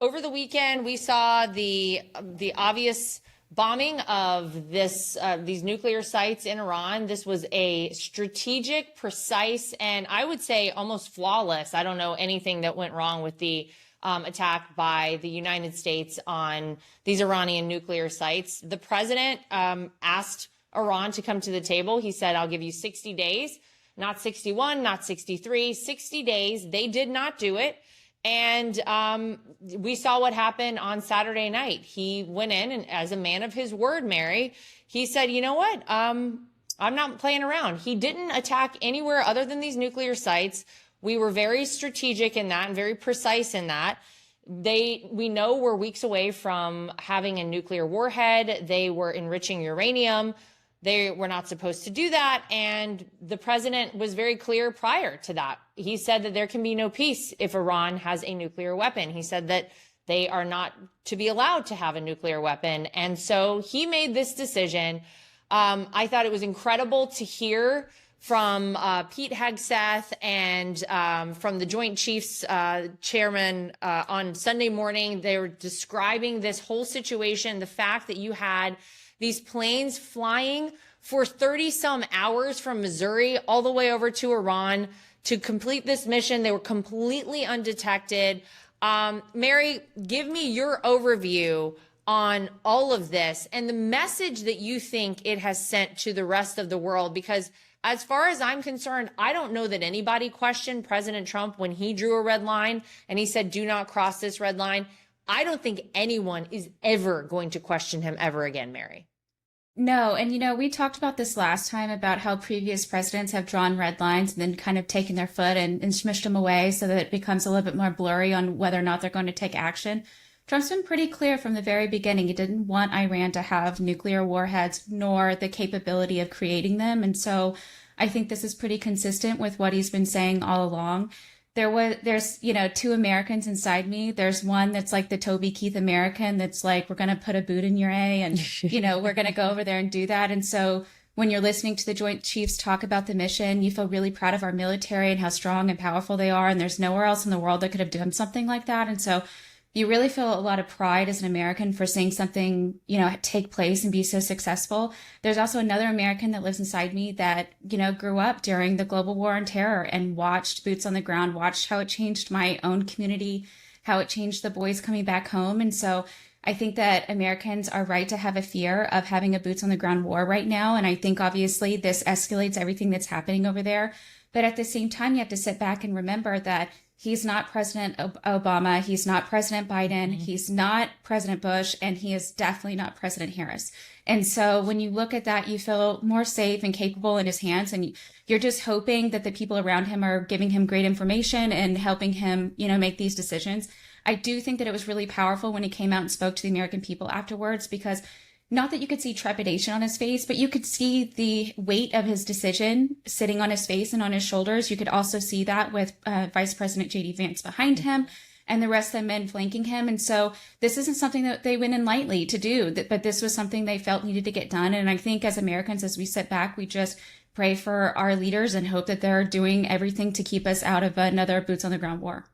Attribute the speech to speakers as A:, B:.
A: Over the weekend, we saw the obvious bombing of these nuclear sites in Iran. This was a strategic, precise, and I would say almost flawless. I don't know anything that went wrong with the attack by the United States on these Iranian nuclear sites. The president asked Iran to come to the table. He said, "I'll give you 60 days, not 61, not 63, 60 days." They did not do it. And we saw what happened on Saturday night. He went in and, as a man of his word, Mary, he said, "You know what? I'm not playing around." He didn't attack anywhere other than these nuclear sites. We were very strategic in that and very precise in that. We know we're weeks away from having a nuclear warhead. They were enriching uranium. They were not supposed to do that. And the president was very clear prior to that. He said that there can be no peace if Iran has a nuclear weapon. He said that they are not to be allowed to have a nuclear weapon. And so he made this decision. I thought it was incredible to hear from Pete Hegseth and from the Joint Chiefs chairman on Sunday morning. They were describing this whole situation, the fact that you had these planes flying for 30 some hours from Missouri all the way over to Iran to complete this mission. They were completely undetected. Mary, give me your overview on all of this and the message that you think it has sent to the rest of the world, because as far as I'm concerned, I don't know that anybody questioned President Trump when he drew a red line and he said, "Do not cross this red line." I don't think anyone is ever going to question him ever again, Mary.
B: No, and we talked about this last time about how previous presidents have drawn red lines and then kind of taken their foot and smushed them away so that it becomes a little bit more blurry on whether or not they're going to take action. Trump's been pretty clear from the very beginning. He didn't want Iran to have nuclear warheads nor the capability of creating them. And so I think this is pretty consistent with what he's been saying all along. There's two Americans inside me. There's one that's like the Toby Keith American that's like, we're going to put a boot in your A and, we're going to go over there and do that. And so when you're listening to the Joint Chiefs talk about the mission, you feel really proud of our military and how strong and powerful they are. And there's nowhere else in the world that could have done something like that. And so you really feel a lot of pride as an American for seeing something, take place and be so successful. There's also another American that lives inside me that, grew up during the global war on terror and watched boots on the ground, watched how it changed my own community, how it changed the boys coming back home. And so I think that Americans are right to have a fear of having a boots on the ground war right now. And I think obviously this escalates everything that's happening over there. But at the same time, you have to sit back and remember that he's not President Obama. He's not President Biden. He's not President Bush. And he is definitely not President Harris. And so when you look at that, you feel more safe and capable in his hands. And you're just hoping that the people around him are giving him great information and helping him, make these decisions. I do think that it was really powerful when he came out and spoke to the American people afterwards, because not that you could see trepidation on his face, but you could see the weight of his decision sitting on his face and on his shoulders. You could also see that with Vice President J.D. Vance behind him and the rest of the men flanking him. And so this isn't something that they went in lightly to do, but this was something they felt needed to get done. And I think as Americans, as we sit back, we just pray for our leaders and hope that they're doing everything to keep us out of another boots on the ground war.